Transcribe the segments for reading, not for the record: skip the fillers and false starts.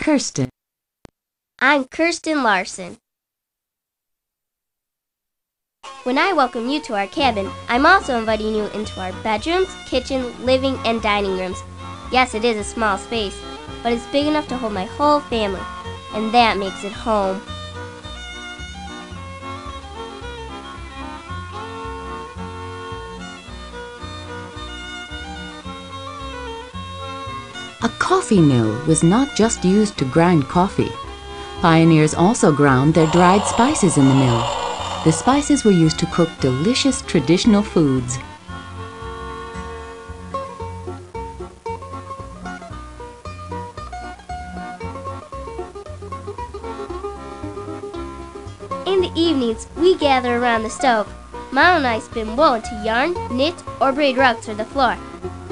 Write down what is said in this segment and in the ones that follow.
Kirsten. I'm Kirsten Larson. When I welcome you to our cabin, I'm also inviting you into our bedrooms, kitchen, living, and dining rooms. Yes, it is a small space, but it's big enough to hold my whole family, and that makes it home. A coffee mill was not just used to grind coffee. Pioneers also ground their dried spices in the mill. The spices were used to cook delicious traditional foods. In the evenings, we gather around the stove. Mom and I spin wool into yarn, knit, or braid rugs for the floor.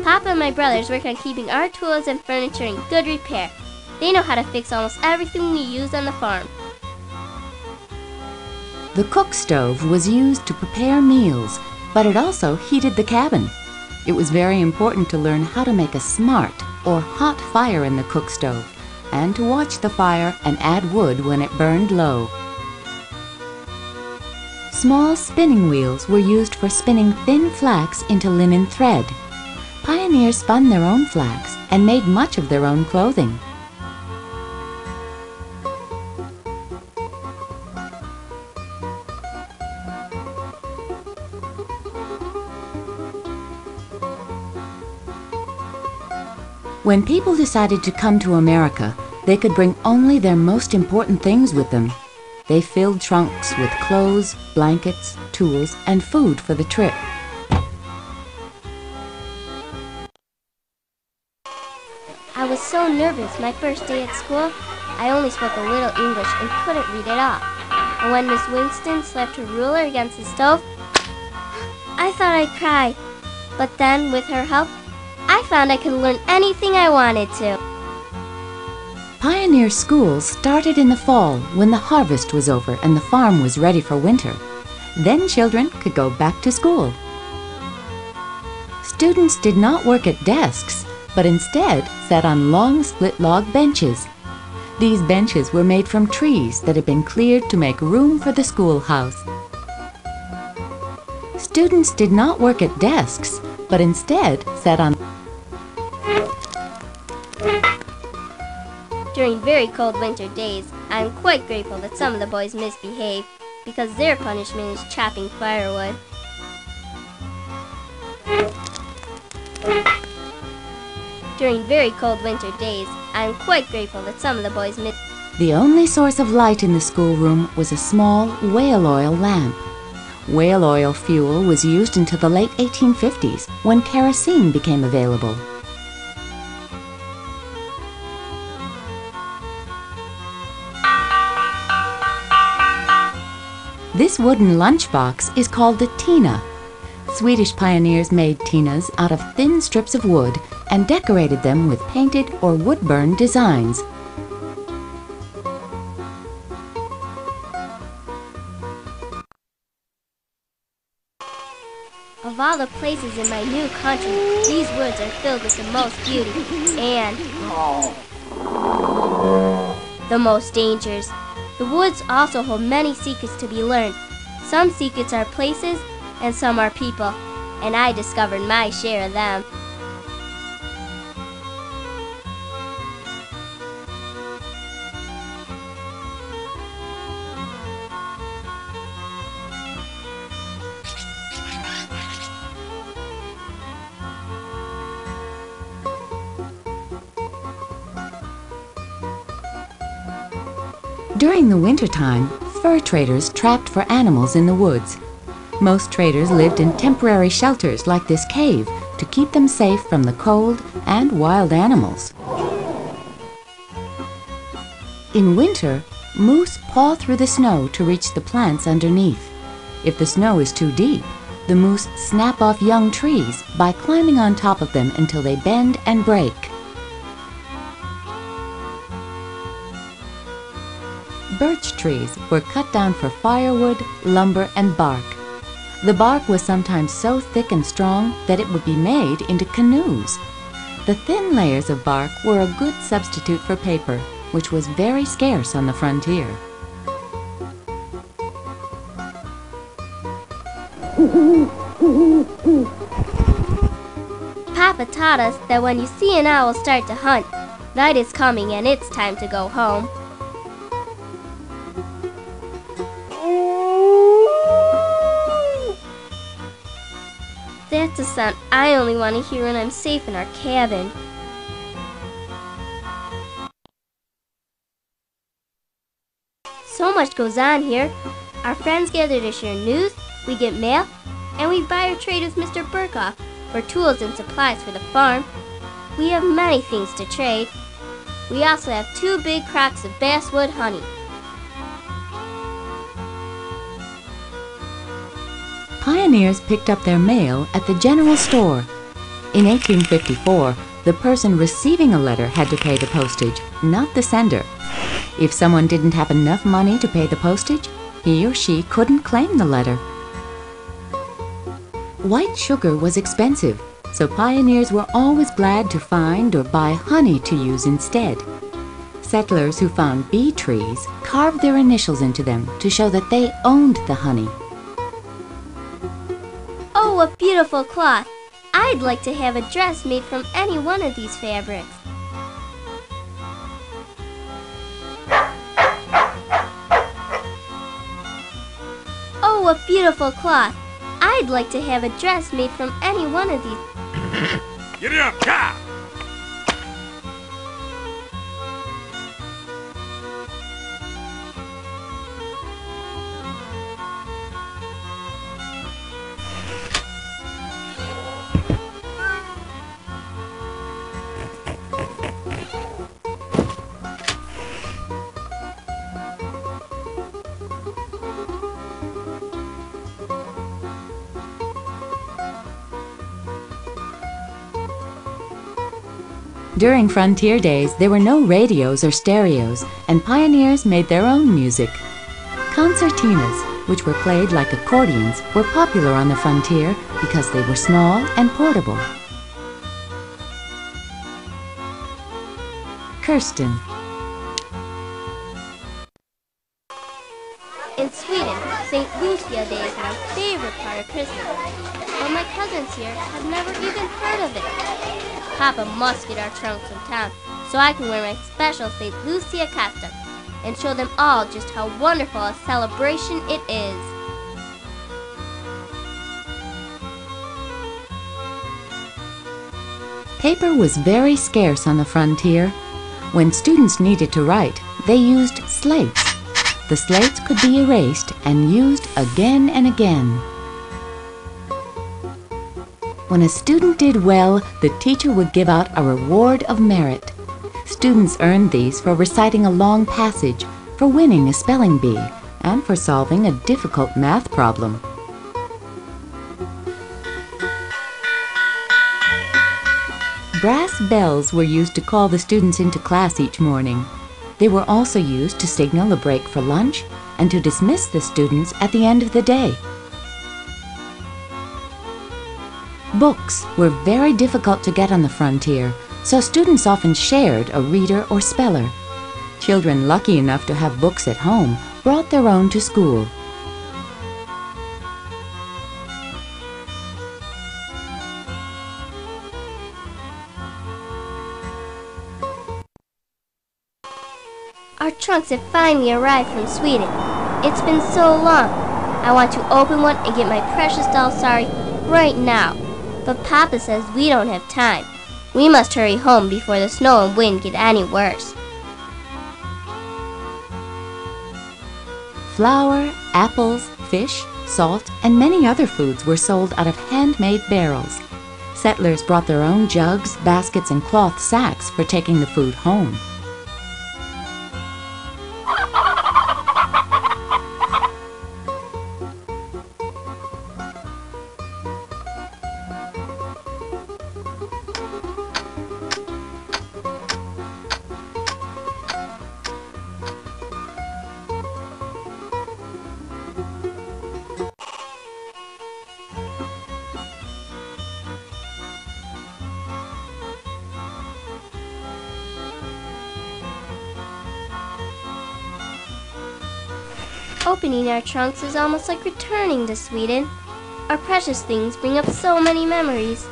Papa and my brothers work on keeping our tools and furniture in good repair. They know how to fix almost everything we use on the farm. The cook stove was used to prepare meals, but it also heated the cabin. It was very important to learn how to make a smart or hot fire in the cook stove, and to watch the fire and add wood when it burned low. Small spinning wheels were used for spinning thin flax into linen thread. Pioneers spun their own flax and made much of their own clothing. When people decided to come to America, they could bring only their most important things with them. They filled trunks with clothes, blankets, tools, and food for the trip. I was so nervous my first day at school. I only spoke a little English and couldn't read it all. And when Miss Winston slapped her ruler against the stove, I thought I'd cry. But then, with her help, I found I could learn anything I wanted to. Pioneer schools started in the fall when the harvest was over and the farm was ready for winter. Then children could go back to school. Students did not work at desks, but instead sat on long split log benches. These benches were made from trees that had been cleared to make room for the schoolhouse. Students did not work at desks, but instead sat on. During very cold winter days, I am quite grateful that some of the boys misbehave, because their punishment is chopping firewood. During very cold winter days, I am quite grateful that some of the boys The only source of light in the schoolroom was a small whale oil lamp. Whale oil fuel was used until the late 1850s, when kerosene became available. This wooden lunchbox is called a tina. Swedish pioneers made tinas out of thin strips of wood and decorated them with painted or wood-burned designs. Of all the places in my new country, these woods are filled with the most beauty and the most dangers. The woods also hold many secrets to be learned. Some secrets are places and some are people, and I discovered my share of them. During the wintertime, fur traders trapped for animals in the woods. Most traders lived in temporary shelters like this cave to keep them safe from the cold and wild animals. In winter, moose paw through the snow to reach the plants underneath. If the snow is too deep, the moose snap off young trees by climbing on top of them until they bend and break. Birch trees were cut down for firewood, lumber, and bark. The bark was sometimes so thick and strong that it would be made into canoes. The thin layers of bark were a good substitute for paper. which was very scarce on the frontier. Papa taught us that when you see an owl start to hunt, night is coming and it's time to go home. That's a sound I only want to hear when I'm safe in our cabin. So much goes on here. Our friends gather to share news, we get mail, and we buy or trade with Mr. Burkoff for tools and supplies for the farm. We have many things to trade. We also have 2 big crocks of basswood honey. Pioneers picked up their mail at the general store. In 1854, the person receiving a letter had to pay the postage, not the sender. If someone didn't have enough money to pay the postage, he or she couldn't claim the letter. White sugar was expensive, so pioneers were always glad to find or buy honey to use instead. Settlers who found bee trees carved their initials into them to show that they owned the honey. Oh, a beautiful cloth! I'd like to have a dress made from any one of these fabrics. Oh, a beautiful cloth! I'd like to have a dress made from any one of these. Get it up, Ka! During frontier days, there were no radios or stereos, and pioneers made their own music. Concertinas, which were played like accordions, were popular on the frontier because they were small and portable. Kirsten. In Sweden, St. Lucia Day is my favorite part of Christmas, but my cousins here have never even heard of it. Papa must get our trunks from town so I can wear my special St. Lucia costume and show them all just how wonderful a celebration it is. Paper was very scarce on the frontier. When students needed to write, they used slates. The slates could be erased and used again and again. When a student did well, the teacher would give out a reward of merit. Students earned these for reciting a long passage, for winning a spelling bee, and for solving a difficult math problem. Brass bells were used to call the students into class each morning. They were also used to signal a break for lunch and to dismiss the students at the end of the day. Books were very difficult to get on the frontier, so students often shared a reader or speller. Children lucky enough to have books at home brought their own to school. Our trunks have finally arrived from Sweden. It's been so long. I want to open one and get my precious doll Sari right now. But Papa says we don't have time. We must hurry home before the snow and wind get any worse. Flour, apples, fish, salt, and many other foods were sold out of handmade barrels. Settlers brought their own jugs, baskets, and cloth sacks for taking the food home. opening our trunks is almost like returning to Sweden. Our precious things bring up so many memories.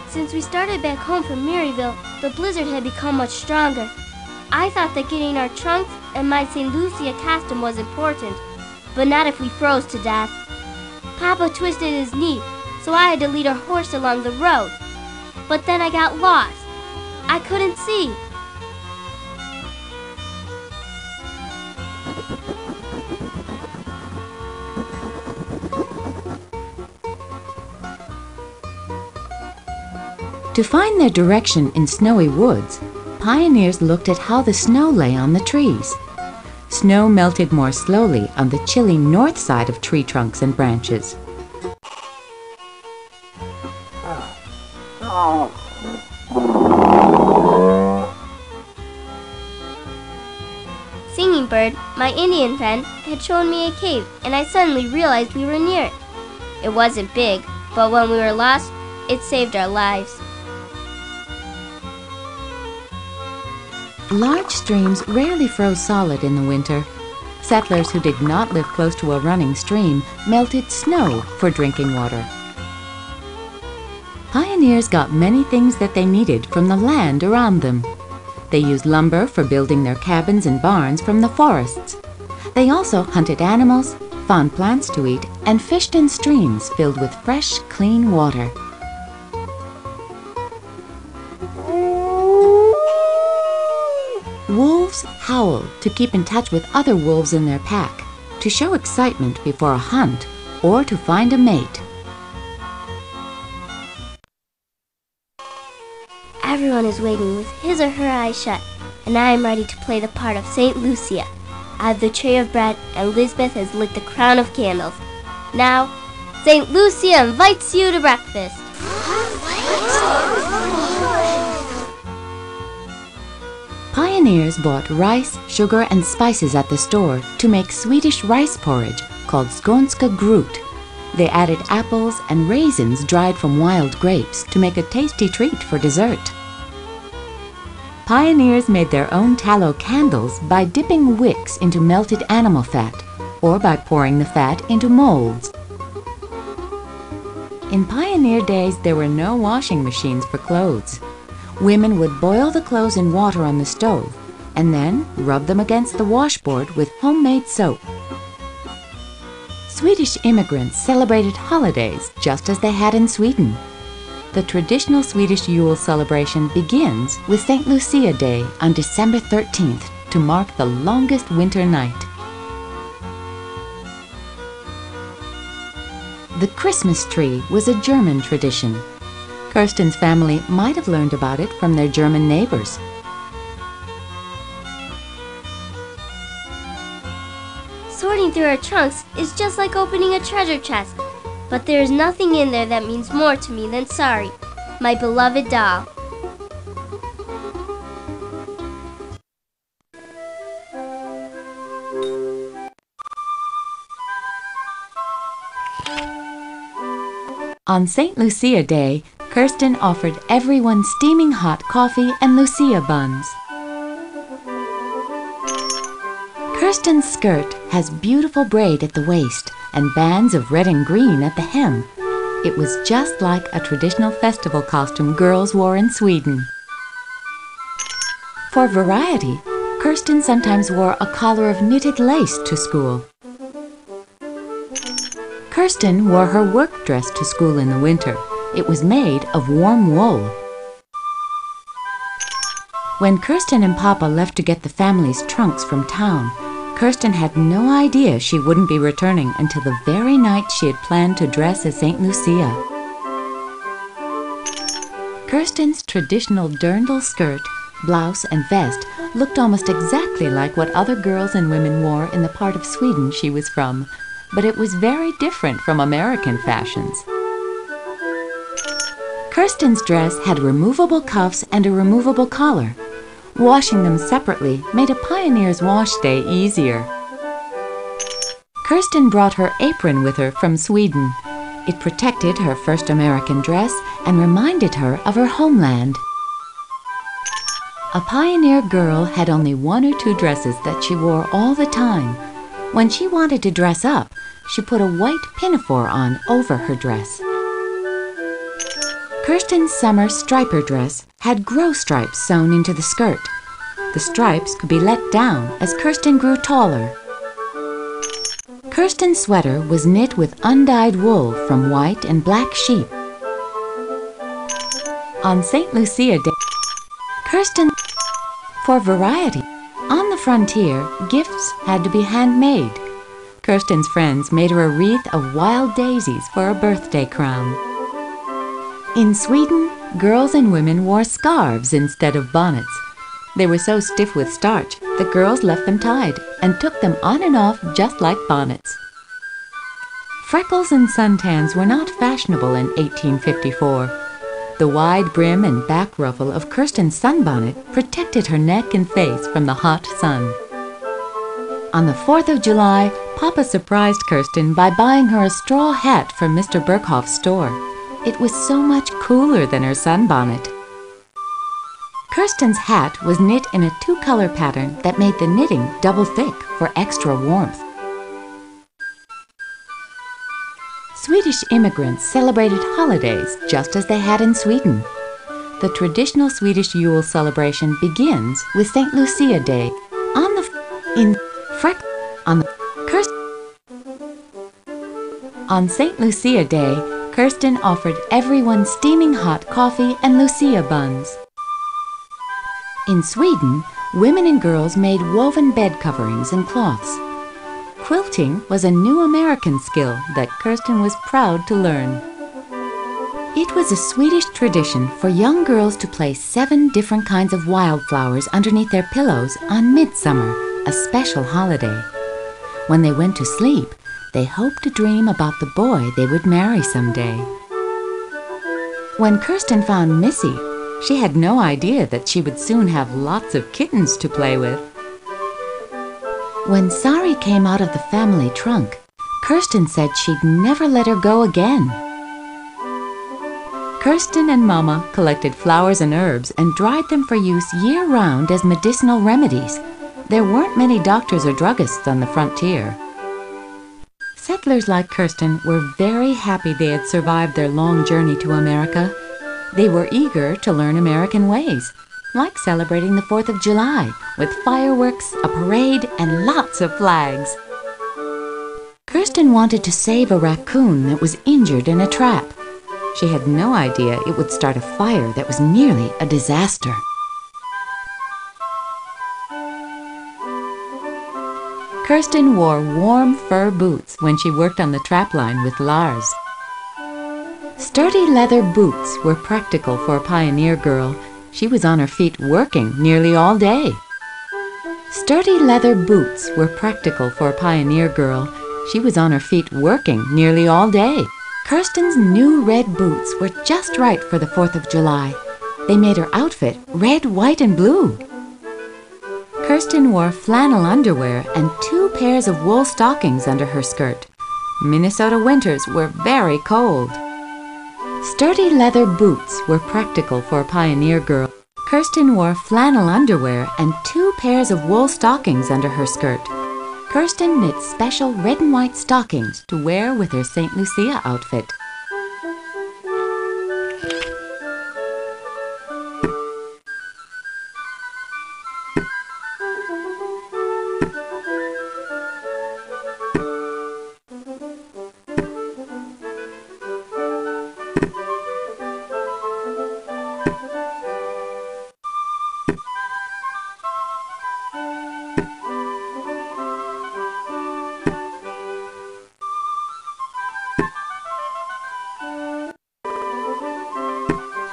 Since we started back home from Maryville, the blizzard had become much stronger. I thought that getting our trunks and my St. Lucia costume was important, but not if we froze to death. Papa twisted his knee, so I had to lead our horse along the road. But then I got lost. I couldn't see. To find their direction in snowy woods, pioneers looked at how the snow lay on the trees. Snow melted more slowly on the chilly north side of tree trunks and branches. Singing Bird, my Indian friend, had shown me a cave, and I suddenly realized we were near it. It wasn't big, but when we were lost, it saved our lives. Large streams rarely froze solid in the winter. Settlers who did not live close to a running stream melted snow for drinking water. Pioneers got many things that they needed from the land around them. They used lumber for building their cabins and barns from the forests. They also hunted animals, found plants to eat, and fished in streams filled with fresh, clean water. Wolves howl to keep in touch with other wolves in their pack, to show excitement before a hunt, or to find a mate. Everyone is waiting with his or her eyes shut, and I am ready to play the part of St. Lucia. I have the tray of bread, and Lisbeth has lit the crown of candles. Now, St. Lucia invites you to breakfast. Pioneers bought rice, sugar, and spices at the store to make Swedish rice porridge called skånska grut. They added apples and raisins dried from wild grapes to make a tasty treat for dessert. Pioneers made their own tallow candles by dipping wicks into melted animal fat or by pouring the fat into molds. In pioneer days, there were no washing machines for clothes. Women would boil the clothes in water on the stove and then rub them against the washboard with homemade soap. Swedish immigrants celebrated holidays just as they had in Sweden. The traditional Swedish Yule celebration begins with St. Lucia Day on December 13th to mark the longest winter night. The Christmas tree was a German tradition. Kirsten's family might have learned about it from their German neighbors. Sorting through our trunks is just like opening a treasure chest, but there is nothing in there that means more to me than Sorry, my beloved doll. On St. Lucia Day, Kirsten offered everyone steaming hot coffee and Lucia buns. Kirsten's skirt has beautiful braid at the waist and bands of red and green at the hem. It was just like a traditional festival costume girls wore in Sweden. For variety, Kirsten sometimes wore a collar of knitted lace to school. Kirsten wore her work dress to school in the winter. It was made of warm wool. When Kirsten and Papa left to get the family's trunks from town, Kirsten had no idea she wouldn't be returning until the very night she had planned to dress as St. Lucia. Kirsten's traditional dirndl skirt, blouse, and vest looked almost exactly like what other girls and women wore in the part of Sweden she was from, but it was very different from American fashions. Kirsten's dress had removable cuffs and a removable collar. Washing them separately made a pioneer's wash day easier. Kirsten brought her apron with her from Sweden. It protected her first American dress and reminded her of her homeland. A pioneer girl had only one or two dresses that she wore all the time. When she wanted to dress up, she put a white pinafore on over her dress. Kirsten's summer striper dress had grow stripes sewn into the skirt. The stripes could be let down as Kirsten grew taller. Kirsten's sweater was knit with undyed wool from white and black sheep. On St. Lucia Day, Kirsten, for variety, on the frontier, gifts had to be handmade. Kirsten's friends made her a wreath of wild daisies for a birthday crown. In Sweden, girls and women wore scarves instead of bonnets. They were so stiff with starch that girls left them tied and took them on and off just like bonnets. Freckles and suntans were not fashionable in 1854. The wide brim and back ruffle of Kirsten's sunbonnet protected her neck and face from the hot sun. On the 4th of July, Papa surprised Kirsten by buying her a straw hat from Mr. Berghoff's store. It was so much cooler than her sunbonnet. Kirsten's hat was knit in a two-color pattern that made the knitting double thick for extra warmth. Swedish immigrants celebrated holidays just as they had in Sweden. The traditional Swedish Yule celebration begins with St. Lucia Day. On St. Lucia Day, Kirsten offered everyone steaming hot coffee and Lucia buns. In Sweden, women and girls made woven bed coverings and cloths. Quilting was a new American skill that Kirsten was proud to learn. It was a Swedish tradition for young girls to place 7 different kinds of wildflowers underneath their pillows on midsummer, a special holiday. When they went to sleep, they hoped to dream about the boy they would marry someday. When Kirsten found Missy, she had no idea that she would soon have lots of kittens to play with. When Sari came out of the family trunk, Kirsten said she'd never let her go again. Kirsten and Mama collected flowers and herbs and dried them for use year-round as medicinal remedies. There weren't many doctors or druggists on the frontier. Settlers like Kirsten were very happy they had survived their long journey to America. They were eager to learn American ways, like celebrating the 4th of July with fireworks, a parade, and lots of flags. Kirsten wanted to save a raccoon that was injured in a trap. She had no idea it would start a fire that was nearly a disaster. Kirsten wore warm fur boots when she worked on the trapline with Lars. Sturdy leather boots were practical for a pioneer girl. She was on her feet working nearly all day. Sturdy leather boots were practical for a pioneer girl. She was on her feet working nearly all day. Kirsten's new red boots were just right for the 4th of July. They made her outfit red, white, and blue. Kirsten wore flannel underwear and 2 pairs of wool stockings under her skirt. Minnesota winters were very cold. Sturdy leather boots were practical for a pioneer girl. Kirsten wore flannel underwear and 2 pairs of wool stockings under her skirt. Kirsten knit special red and white stockings to wear with her St. Lucia outfit.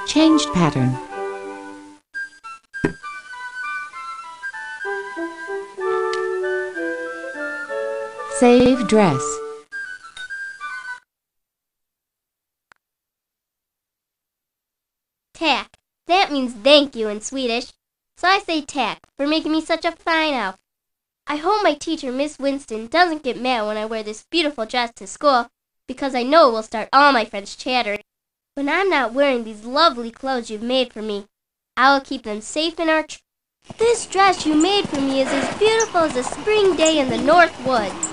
Changed pattern. Save dress. Tack. That means thank you in Swedish. So I say tack for making me such a fine elf. I hope my teacher, Miss Winston, doesn't get mad when I wear this beautiful dress to school, because I know it will start all my friends chattering. When I'm not wearing these lovely clothes you've made for me, I will keep them safe in our This dress you made for me is as beautiful as a spring day in the North Woods.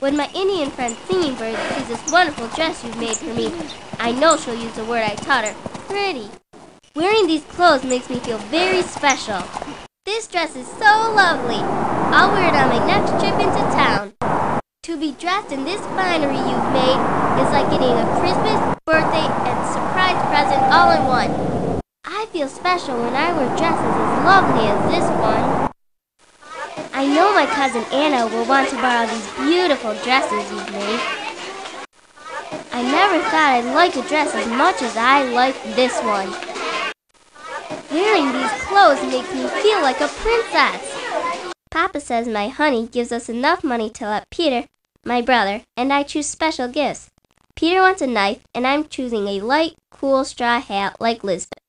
When my Indian friend Singing Bird sees this wonderful dress you've made for me, I know she'll use the word I taught her, pretty. Wearing these clothes makes me feel very special. This dress is so lovely. I'll wear it on my next trip into town. To be dressed in this finery you've made is like getting a Christmas, birthday, and surprise present all in one. I feel special when I wear dresses as lovely as this one. I know my cousin Anna will want to borrow these beautiful dresses you've made. I never thought I'd like a dress as much as I like this one. Wearing these clothes makes me feel like a princess. Papa says my honey gives us enough money to let Peter, my brother, and I choose special gifts. Peter wants a knife, and I'm choosing a light, cool straw hat like Lisbeth.